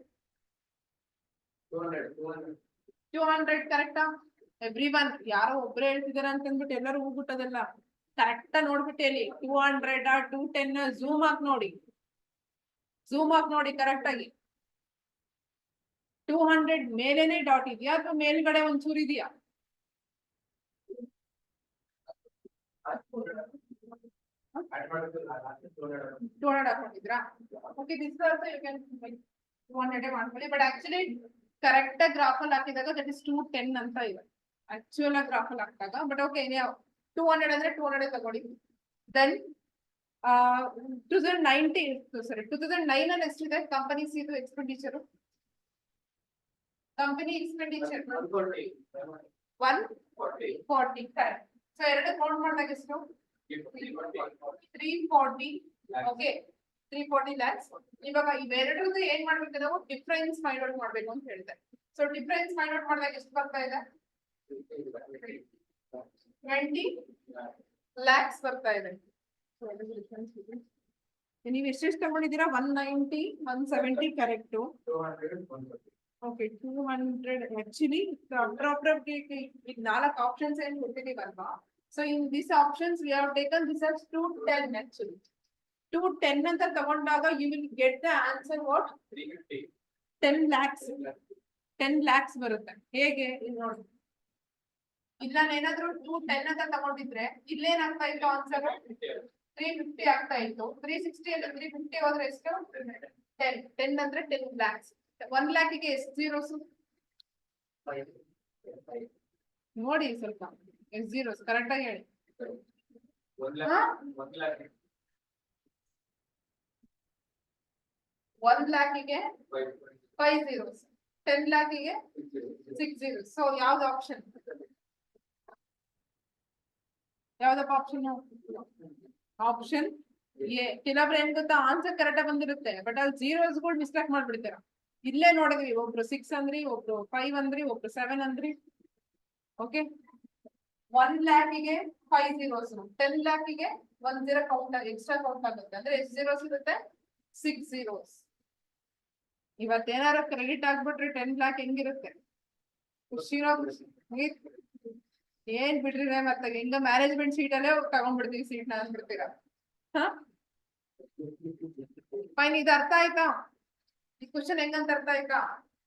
200. ಕರೆಕ್ಟಾ? ಎವ್ರಿವನ್ ಯಾರೋ ಒಬ್ರು ಹೇಳ್ತಿದಾರೆ ಅಂತ ಅಂದ್ಬಿಟ್ಟು ಎಲ್ಲರೂ ಹೋಗ್ಬಿಟ್ಟದಲ್ಲ. ಕರೆಕ್ಟ್ ನೋಡ್ಬಿಟ್ಟು ಹೇಳಿ 200 210 ಝೂಮ್ ಹಾಕಿ ನೋಡಿ. ಕರೆಕ್ಟ್ ಆಗಿ 200 ಮೇಲೇನೆ ಡಾಟ್ ಇದೆಯಾ ಅಥವಾ ಮೇಲ್ಗಡೆ ಒಂಚೂರು ಇದೆಯಾ? ಹಾಕೊಂಡಿದ್ರಾ? Okay, this also you can 200 ಮಾಡ್ಕೊಳ್ಳಿ. ಬಟ್ ಆಕ್ಚುಲಿ ಕರೆಕ್ಟ್ ಗ್ರಾಫ್ ಅಲ್ಲಿ ಹಾಕಿದಾಗ ದಟ್ ಇಸ್ 210 ಅಂತ ಇದೆ ಆಕ್ಚುಯಲ್ ಗ್ರಾಫ್ ಅಲ್ಲಿ ಹಾಕಿದಾಗ. ಬಟ್ ಓಕೆ, 200 ಅಂದ್ರೆ 200 ತಗೊಳ್ಳಿ. ದೆನ್ 2009 ಅಲ್ಲಿ ಎಷ್ಟಿದೆ company C expenditure? Company expenditure 140. Correct. So ಎರಡು ಕೌಂಟ್ ಮಾಡಿದಾಗ ಎಷ್ಟು? 340. Okay, 340 lakhs. ಇವಾಗ ಇವೆರಡರದ್ದು ಏನ್ ಮಾಡ್ಬೇಕು ನಾವು? ಡಿಫರೆನ್ಸ್ ಫೈಂಡ್ ಔಟ್ ಮಾಡ್ಬೇಕು ಅಂತ ಹೇಳಿದೆ. ಸೊ ಡಿಫರೆನ್ಸ್ ಫೈಂಡ್ ಔಟ್ ಮಾಡಿದಾಗ ಎಷ್ಟು ಬರ್ತಾ ಇದೆ? 20 lakhs ಬರ್ತಾ ಇದೆ. ನೀವು ಎಷ್ಟೆಷ್ಟು ತಗೊಂಡಿದ್ದೀರಾ? 190 170 ಕರೆಕ್ಟ್. ಓಕೆ, 200 ಆಕ್ಚುಲಿ ಈಗ 4 ಆಪ್ಷನ್ಸ್ ಏನ್ ಕೊಟ್ಟಿದ್ದೀವಲ್ವಾ? So in this options we have taken this as 210 actually. 210 ಅಂತ ತಗೊಂಡಾಗ you will get the answer what? 10 lakhs. 10 lakhs ಬರುತ್ತೆ. ಹೇಗೆ ನೋಡಿ, ಇಲ್ಲ ನಾನು ಏನಾದ್ರು 210 ಅಂತ ತಗೊಂಡಿದ್ರೆ ಇಲ್ಲೇನಾಗ್ತಾ ಇತ್ತು ಆನ್ಸರ್ 350 ಆಗ್ತಾ ಇತ್ತು. 360 ಅಲ್ಲಿ 350 ಹೋದ್ರೆ ಎಷ್ಟು 10 ಅಂದ್ರೆ 10 lakhs. 1 lakh ಗೆ ಎಷ್ಟು zeros ನೋಡಿ ಸ್ವಲ್ಪ ಎಷ್ಟು zeros ಕರೆಕ್ಟ್ ಆಗಿ ಹೇಳಿ. 1 lakh ಗೆ 5 zeros, 10 lakh ಗೆ 6 zeros. ಸೊ ಯಾವ್ದು ಆಪ್ಷನ್? ಯಾವ್ದಪ್ಪ ಆಪ್ಷನ್? Option A. ಕೆಲವ್ರು ಏನ್ ಗೊತ್ತಾ ಆನ್ಸರ್ ಕರೆಕ್ಟ್ ಬಂದಿರುತ್ತೆ, ಬಟ್ ಅಲ್ಲಿ zeros ಗಳು ಮಿಸ್ಟೇಕ್ ಮಾಡ್ಬಿಡ್ತೀರ. ಇಲ್ಲೇ ನೋಡಿದ್ವಿ, ಒಬ್ರು 6 ಅಂದ್ರಿ, ಒಬ್ರು 5 ಅಂದ್ರಿ, ಒಬ್ರು 7 ಅಂದ್ರಿ. ಓಕೆ, 1 lakh ಗೆ 5 zeros, 10 lakh ಗೆ 1 zero ಕೌಂಟ್ ಎಕ್ಸ್ಟ್ರಾ ಕೌಂಟ್ ಆಗುತ್ತೆ. ಅಂದ್ರೆ ಎಷ್ಟು zeros ಇರುತ್ತೆ? 6 zeros. ಇವತ್ತೇನಾರು ಕ್ರೆಡಿಟ್ ಆಗ್ಬಿಟ್ರೆ 10 lakh ಹೆಂಗಿರುತ್ತೆ? ಖುಷಿನೋ ಖುಷಿ. ಏನ್ ಬಿಡ್ರಿ ಮತ್ತೆ ಹೆಂಗ ಮ್ಯಾನೇಜ್ಮೆಂಟ್ ಸೀಟ್ ಅಲ್ಲೇ ತಗೊಂಡ್ಬಿಡ್ತೀವಿ ಸೀಟ್ ನ ಅಂದ್ಬಿಡ್ತೀರಾ. ಫೈನ್, ಇದು ಅರ್ಥ ಆಯ್ತಾ? ಈ ಕ್ವಶನ್ ಹೆಂಗಂತ ಅರ್ಥ ಆಯ್ತಾ?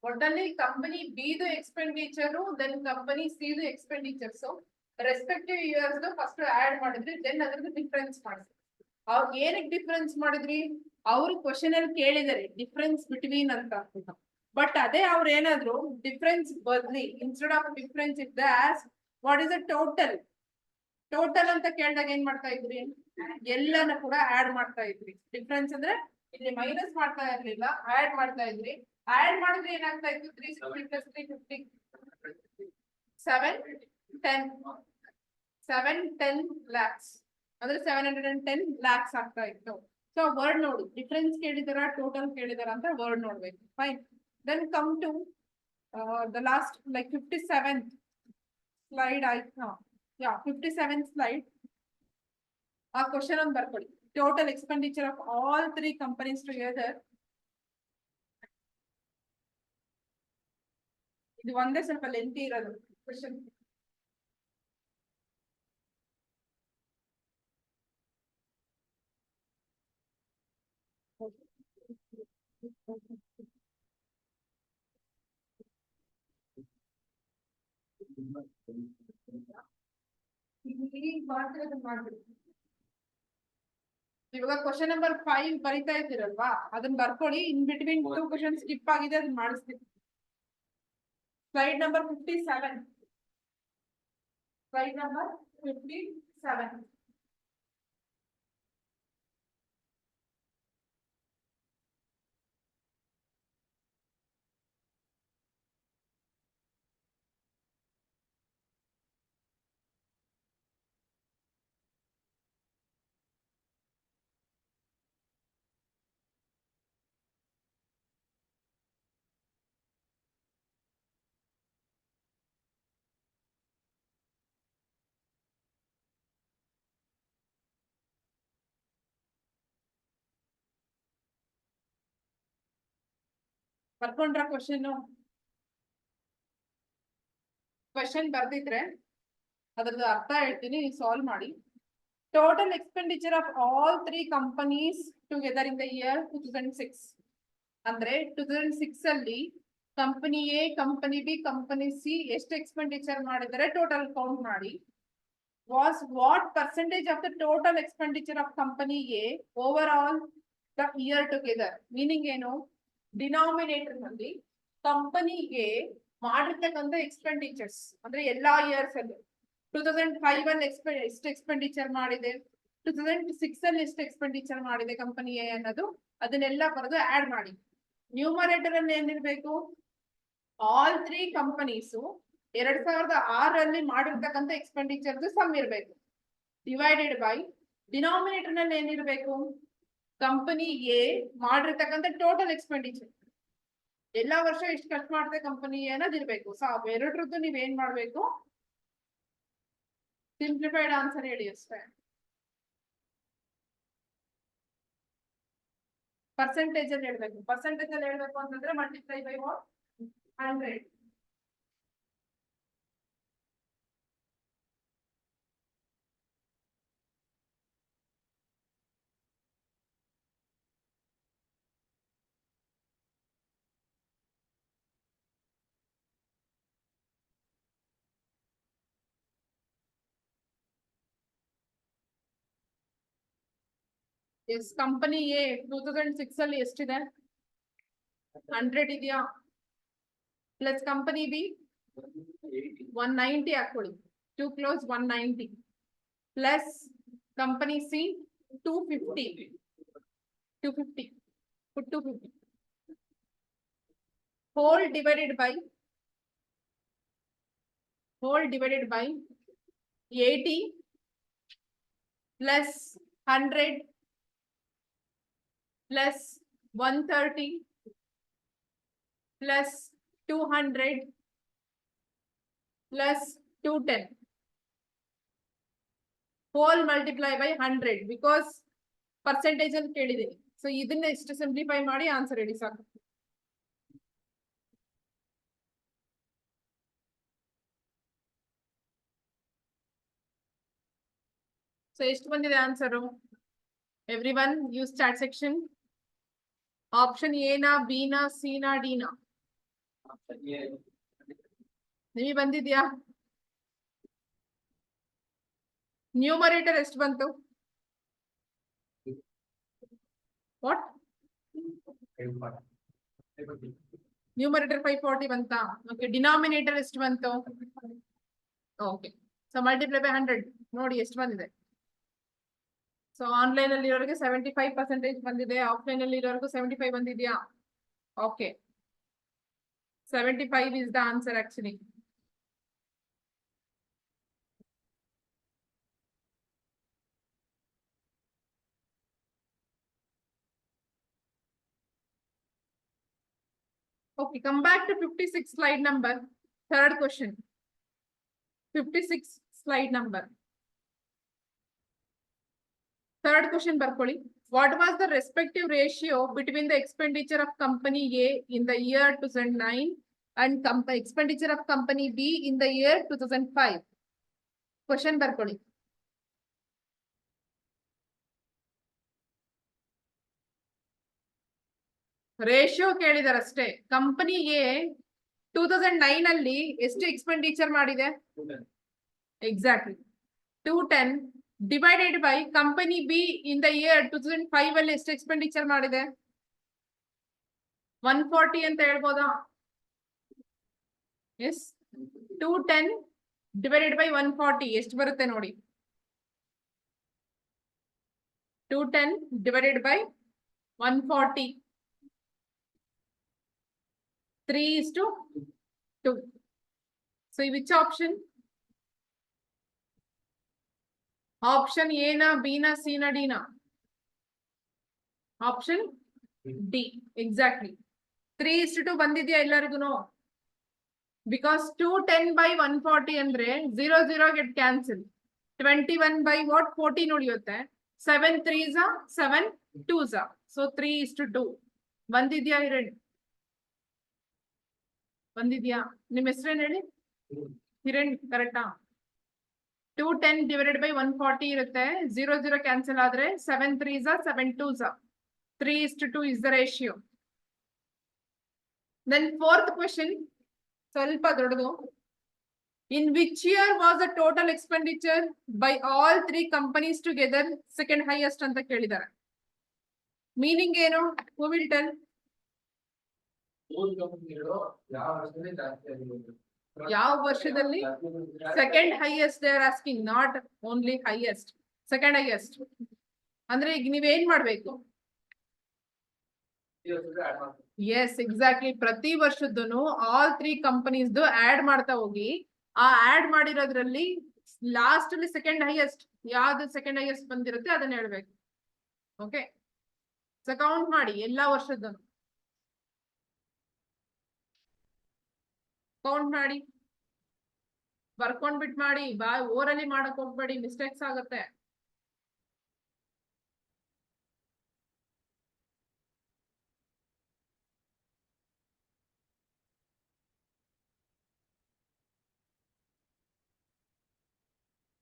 ಒಟ್ಟಲ್ಲಿ ಕಂಪನಿ ಬಿದು ಎಕ್ಸ್ಪೆಂಡಿಚರ್, ದೆನ್ ಕಂಪನಿ ಸಿದು expenditures respective years first add ಮಾಡಿದ್ರಿ, ದೆನ್ ಅದ್ರದ್ದು ಡಿಫ್ರೆನ್ಸ್ ಮಾಡಿದ್ರಿ. ಅವ್ರು ಏನಕ್ಕೆ ಡಿಫ್ರೆನ್ಸ್ ಮಾಡಿದ್ರಿ? ಅವ್ರು ಕ್ವಶನ್ ಅಲ್ಲಿ ಕೇಳಿದಾರೆ ಡಿಫ್ರೆನ್ಸ್ ಬಿಟ್ವೀನ್ ಅಂತ. ಬಟ್ ಅದೇ ಅವ್ರು ಏನಾದ್ರು ಡಿಫ್ರೆನ್ಸ್ ಬದ್ಲಿ instead of difference it as what is the total, total ಅಂತ ಕೇಳಿದಾಗ ಏನ್ ಮಾಡ್ತಾ ಇದ್ರಿ? ಎಲ್ಲಾನ ಕೂಡ ಆಡ್ ಮಾಡ್ತಾ ಇದ್ರಿ. ಡಿಫ್ರೆನ್ಸ್ ಅಂದ್ರೆ ಇಲ್ಲಿ ಮೈನಸ್ ಮಾಡ್ತಾ ಇರ್ಲಿಲ್ಲ, ಆಡ್ ಮಾಡ್ತಾ ಇದ್ರಿ. ಆಡ್ ಮಾಡಿದ್ರೆ ಏನಾಗ್ತಾ ಇತ್ತು? 360 plus 350 710 lakhs ಅಂದ್ರೆ 710 lakhs ಆಗ್ತಾ ಇತ್ತು. ಸೊ ವರ್ಡ್ ನೋಡಿ, ಡಿಫ್ರೆನ್ಸ್ ಕೇಳಿದಾರ ಟೋಟಲ್ ಕೇಳಿದಾರ ಅಂತ ವರ್ಡ್ ನೋಡ್ಬೇಕು. Fine, then come to the last like 57th slide ಆಯ್ತು. 57th slide. ಆ ಕ್ವಶನ್ ಒಂದು ಬರ್ಕೊಳ್ಳಿ. Total expenditure of all 3 companies together. ಇದು ಒಂದೇ ಸ್ವಲ್ಪ ಲೆಂತಿ ಇರೋದು ಕ್ವಶನ್. ಇವಾಗ ಕ್ವಶನ್ ನಂಬರ್ 5 ಬರಿತಾ ಇದ್ದೀರಲ್ವಾ, ಅದನ್ನ ಬರ್ಕೊಳ್ಳಿ. ಇನ್ ಬಿಟ್ವೀನ್ 2 ಕ್ವಶನ್ ಸ್ಕಿಪ್ ಆಗಿದೆ, ಅದನ್ನ ಮಾಡಿಸ್ತೀನಿ. Slide number 57. Slide number 57. ಬರ್ಕೊಂಡ್ರ ಕ್ವಶನ್ ಬರ್ದಿದ್ರೆ ಅದ್ರದ್ದು ಅರ್ಥ ಹೇಳ್ತೀನಿ, ಸಾಲ್ವ್ ಮಾಡಿ. Total expenditure of all 3 companies together in the year 2006 ಅಂದ್ರೆ 2006 ಅಲ್ಲಿ company A, company B, company C ಎಷ್ಟು ಎಕ್ಸ್ಪೆಂಡಿಚರ್ ಮಾಡಿದರೆ ಟೋಟಲ್ ಕೌಂಟ್ ಮಾಡಿ. Was what percentage of the total expenditure of company A over all the year together? Meaning ಏನು? Denominator ನಲ್ಲಿ ಕಂಪನಿಗೆ ಮಾಡಿರ್ತಕ್ಕಂಥ expenditures ಅಂದ್ರೆ ಎಲ್ಲಾ ಇಯರ್ಸ್ ಅಲ್ಲಿ 2005 ಅಲ್ಲಿ ಎಷ್ಟು ಎಕ್ಸ್ಪೆಂಡಿಚರ್ ಮಾಡಿದೆ, 2006 ಅಲ್ಲಿ ಎಷ್ಟು ಎಕ್ಸ್ಪೆಂಡಿಚರ್ ಮಾಡಿದೆ ಕಂಪನಿ ಎ ಅನ್ನೋದು, ಅದನ್ನೆಲ್ಲ ಬರೆದು ಆಡ್ ಮಾಡಿ. ನ್ಯೂಮರೇಟರ್ ಅಲ್ಲಿ ಏನಿರ್ಬೇಕು? ಆಲ್ 3 companies 2006 ಅಲ್ಲಿ ಮಾಡಿರ್ತಕ್ಕಂಥ ಎಕ್ಸ್ಪೆಂಡಿಚರ್ಸ್ ಸಮ್ ಇರ್ಬೇಕು. ಡಿವೈಡೆಡ್ ಬೈ ಡಿನಾಮಿನೇಟರ್ ನಲ್ಲಿ ಏನಿರ್ಬೇಕು? ಕಂಪನಿ ಎ ಮಾಡಿರ್ತಕ್ಕಂಥ ಟೋಟಲ್ ಎಕ್ಸ್ಪೆಂಡಿಚರ್, ಎಲ್ಲಾ ವರ್ಷ ಎಷ್ಟು ಖರ್ಚು ಮಾಡಿದೆ ಕಂಪನಿ ಅನ್ನೋದು ಇರ್ಬೇಕು. ಸೊ ಅವೆರಡರದ್ದು ನೀವ್ ಏನ್ ಮಾಡ್ಬೇಕು? ಸಿಂಪ್ಲಿಫೈಡ್ ಆನ್ಸರ್ ಹೇಳಿ ಅಷ್ಟೇ. ಪರ್ಸೆಂಟೇಜ್ ಅಲ್ಲಿ ಹೇಳ್ಬೇಕು. ಪರ್ಸೆಂಟೇಜ್ ಅಲ್ಲಿ ಹೇಳ್ಬೇಕು ಅಂತಂದ್ರೆ multiply by what? 100. Yes company A 2006 ಅಲ್ಲಿ ಎಷ್ಟಿದೆ 100 ಇದೆಯಾ ಪ್ಲಸ್ ಕಂಪನಿ ಬಿ 190 ಹಾಕೊಳ್ಳಿ 2 close 190 plus company C 250 250 put 250 whole divided by 80 plus 100 plus 130 plus 200 plus 210 whole multiply by 100 because percentage ಅಲ್ಲಿ ಕೇಳಿದೀನಿ ಸೊ ಇದನ್ನ ಇಷ್ಟು ಸಿಂಪ್ಲಿಫೈ ಮಾಡಿ ಆನ್ಸರ್ ಹೇಳಿ ಸಾಕು ಸೊ ಎಷ್ಟು ಬಂದಿದೆ answer every one use chat section option A ನಾ ಬಿ ನಾ ಸಿ ನಾ ಡಿ ನಾ ನಿಮಗೆ ಬಂದಿದ್ಯಾ ನ್ಯೂಮರೇಟರ್ ಎಷ್ಟು ಬಂತು ವಾಟ್ ನ್ಯೂಮರೇಟರ್ 540 ಬಂತಾ ಓಕೆ ಡಿನಾಮಿನೇಟರ್ ಎಷ್ಟು ಬಂತು ಓಕೆ ಸೊ ಮಲ್ಟಿಪ್ಲೈ ಬೈ 100 ನೋಡಿ ಎಷ್ಟು ಬಂದಿದೆ ಸೊ ಆನ್ಲೈನ್ ಅಲ್ಲಿ ಇರೋರಿಗೆ 75% ಬಂದಿದೆ ಆಫ್ಲೈನ್ ಅಲ್ಲಿ ಇರೋರಿಗೂ 75 ಬಂದಿದ್ಯಾ okay 75 is the answer actually okay come back to 56 slide number third question 56 slide number third question barkoli what was the respective ratio between the expenditure of company A in the year 2009 and expenditure of company B in the year 2005 question barkoli ratio ಕೇಳಿದಾರಷ್ಟೇ company A 2009 ಅಲ್ಲಿ ಎಷ್ಟು expenditure ಮಾಡಿದೆ exactly 210 divided by company B in the year 2005 ಅಲ್ಲಿ ಎಷ್ಟು expenditure ಮಾಡಿದೆ 140 ಅಂತ ಹೇಳ್ಬೋದಾ S 210 divided by 140 ಎಷ್ಟು ಬರುತ್ತೆ ನೋಡಿ 210 divided by 140 3:2 so which option option A na B na C na D na option D exactly 3:2 ಬಂದಿದ್ಯಾ ಎಲ್ಲರಿಗೂ because 210 by 140 ಅಂದ್ರೆ 0 get cancel 21 by what 14 ಉಳಿಯುತ್ತೆ 7 3s are 7 2s are so 3:2 ಬಂದಿದ್ಯಾ ಹಿರಣ್ ಬಂದಿದ್ಯಾ ನಿಮ್ಮ ಹೆಸರೇನು ಹೇಳಿ ಹಿರಣ್ ಕರೆಕ್ಟಾ 210 divided by 140 ಇರುತ್ತೆ 0 ಕ್ಯಾನ್ಸಲ್ ಆದ್ರೆ 7 3s are 7 2s are 3:2 is the ratio then fourth question ಸ್ವಲ್ಪ ದೊಡ್ಡದು in which year was the total expenditure by all three companies together second highest ಅಂತ ಕೇಳಿದ್ದಾರೆ ಮೀನಿಂಗ್ ಏನು who will tell ಯಾವ ವರ್ಷದಲ್ಲಿ second highest they are asking not only highest second highest ಅಂದ್ರೆ ಈಗ ನೀವೇನ್ ಮಾಡ್ಬೇಕು ಎಸ್ ಎಕ್ಸಾಕ್ಟ್ಲಿ ಪ್ರತಿ ವರ್ಷದ್ದು ಆಲ್ ತ್ರೀ ಕಂಪನೀಸ್ ಆಡ್ ಮಾಡ್ತಾ ಹೋಗಿ ಆ ಆಡ್ ಮಾಡಿರೋದ್ರಲ್ಲಿ ಲಾಸ್ಟ್ ಅಲ್ಲಿ ಸೆಕೆಂಡ್ ಹೈಯೆಸ್ಟ್ ಯಾವ್ದು ಸೆಕೆಂಡ್ ಹೈಯೆಸ್ಟ್ ಬಂದಿರುತ್ತೆ ಅದನ್ನ ಹೇಳ್ಬೇಕು ಓಕೆ ಸೊ ಕೌಂಟ್ ಮಾಡಿ ಎಲ್ಲಾ ವರ್ಷದ್ದು ಕೌಂಟ್ ಮಾಡಿ ಬರ್ಕೊಂಡ್ಬಿಟ್ ಮಾಡಿ ಓರಲ್ಲಿ ಮಾಡಕ್ ಹೋಗ್ಬೇಡಿ ಮಿಸ್ಟೇಕ್ಸ್ ಆಗುತ್ತೆ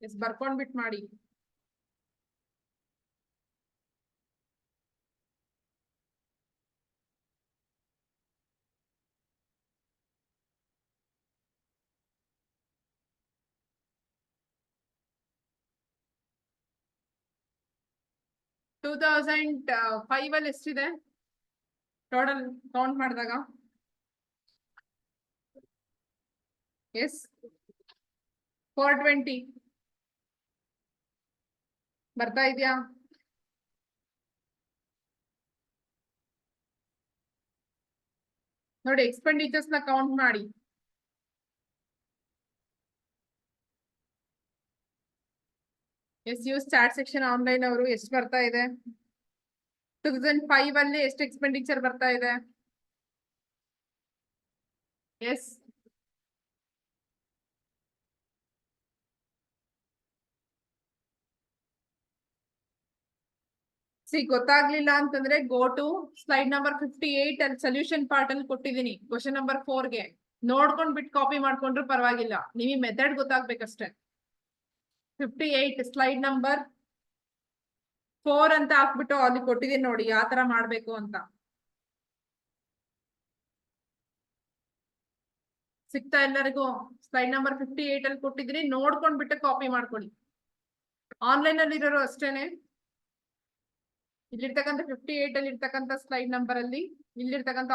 ಎಸ್ ಬರ್ಕೊಂಡ್ಬಿಟ್ ಮಾಡಿ 2005 ಅಲ್ಲಿ ಎಷ್ಟಿದೆ ಟೋಟಲ್ ಕೌಂಟ್ ಮಾಡಿದಾಗ? ಎಸ್ 420 ಬರ್ತಾ ಇದೆಯಾ? ನೋಡಿ ಎಕ್ಸ್ಪೆಂಡಿಚರ್ಸ್ ನ ಕೌಂಟ್ ಮಾಡಿ. Yes use chat section online ಅವರು ಎಷ್ಟು ಬರ್ತಾ ಇದೆ? 2005 ಅಲ್ಲಿ ಎಷ್ಟು ಎಕ್ಸ್ಪೆಂಡಿಚರ್ ಬರ್ತಾ ಇದೆ? ಎಸ್ ಗೊತ್ತಾಗ್ಲಿಲ್ಲ ಅಂತಂದ್ರೆ ಗೋ ಟು ಸ್ಲೈಡ್ ನಂಬರ್ 58 ಅಲ್ಲಿ ಸೊಲ್ಯೂಷನ್ ಪಾರ್ಟ್ ಅಲ್ಲಿ ಕೊಟ್ಟಿದ್ದೀನಿ ಕ್ವಶನ್ ನಂಬರ್ 4 ಗೆ ನೋಡ್ಕೊಂಡ್ ಬಿಟ್ಟು ಕಾಪಿ ಮಾಡ್ಕೊಂಡ್ರು ಪರವಾಗಿಲ್ಲ, ನಿಮಗೆ ಮೆಥಡ್ ಗೊತ್ತಾಗ್ಬೇಕಷ್ಟೇ. 58 ಸ್ಲೈಡ್ ನಂಬರ್ 4 ಅಂತ ಹಾಕ್ಬಿಟ್ಟು ಅಲ್ಲಿ ಕೊಟ್ಟಿದ್ದೀನಿ ನೋಡಿ ಯಾವ ತರ ಮಾಡ್ಬೇಕು ಅಂತ. ಸಿಗ್ತಾ ಎಲ್ಲರಿಗೂ? ಸ್ಲೈಡ್ ನಂಬರ್ 58 ಅಲ್ಲಿ ಕೊಟ್ಟಿದ್ದೀನಿ, ನೋಡ್ಕೊಂಡ್ ಬಿಟ್ಟು ಕಾಪಿ ಮಾಡ್ಕೊಳ್ಳಿ. ಆನ್ಲೈನ್ ಅಲ್ಲಿ ಇರೋರು ಅಷ್ಟೇನೆ. ಇಲ್ಲಿರ್ತಕ್ಕಂಥ 58 ಅಲ್ಲಿ ಇರ್ತಕ್ಕಂಥ ಸ್ಲೈಡ್ ನಂಬರ್ ಅಲ್ಲಿ ಇಲ್ಲಿರ್ತಕ್ಕಂಥ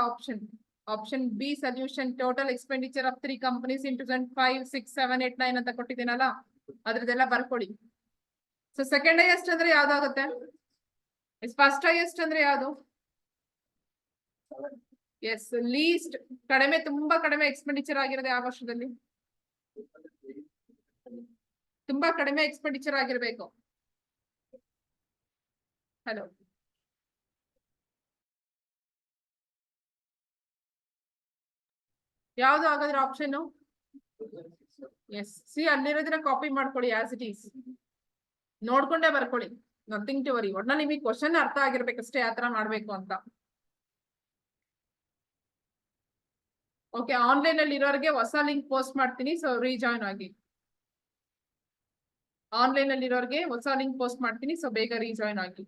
option B solution total expenditure of 3 companies ಇನ್ 2005, 6, 7, 8, 9 ಅಂತ ಕೊಟ್ಟಿದ್ದೀನಲ್ಲ ಅದ್ರದ್ದೆಲ್ಲ ಬರ್ಕೊಳ್ಳಿ. ಸೊ ಸೆಕೆಂಡ್ ಹೈಯೆಸ್ಟ್ ಅಂದ್ರೆ ಯಾವ್ದಾಗುತ್ತೆ? ಫಸ್ಟ್ ಹೈಯೆಸ್ಟ್ ಅಂದ್ರೆ ಯಾವ್ದು? ಎಸ್ ಲೀಸ್ಟ್ ಕಡಿಮೆ, ತುಂಬಾ ಕಡಿಮೆ ಎಕ್ಸ್ಪೆಂಡಿಚರ್ ಆಗಿರೋದು ಯಾವ ವರ್ಷದಲ್ಲಿ? ತುಂಬಾ ಕಡಿಮೆ ಎಕ್ಸ್ಪೆಂಡಿಚರ್ ಆಗಿರ್ಬೇಕು. ಹಲೋ, ಯಾವ್ದು ಹಾಗಾದ್ರೆ ಆಪ್ಷನ್? ಎಸ್ ಸಿ ಅಲ್ಲಿರೋದನ್ನ ಕಾಪಿ ಮಾಡ್ಕೊಳ್ಳಿ ಆಸ್ ಇಟ್ ಈಸ್, ನೋಡ್ಕೊಂಡೇ ಬರ್ಕೊಳ್ಳಿ, ನಥಿಂಗ್ ಟು ವರಿ. ಒಟ್ನಲ್ಲಿ ನಿಮಗೆ ಕ್ವಶನ್ ಅರ್ಥ ಆಗಿರ್ಬೇಕಷ್ಟೇ ಯಾವ ತರ ಮಾಡ್ಬೇಕು ಅಂತ. ಓಕೆ, ಆನ್ಲೈನ್ ಅಲ್ಲಿ ಇರೋರಿಗೆ ಹೊಸ ಲಿಂಕ್ ಪೋಸ್ಟ್ ಮಾಡ್ತೀನಿ, ಸೊ ರೀಜಾಯ್ನ್ ಆಗಿ. ಆನ್ಲೈನ್ ಅಲ್ಲಿ ಇರೋರಿಗೆ ಹೊಸ ಲಿಂಕ್ ಪೋಸ್ಟ್ ಮಾಡ್ತೀನಿ, ಸೊ ಬೇಗ ರೀಜಾಯ್ನ್ ಆಗಿ.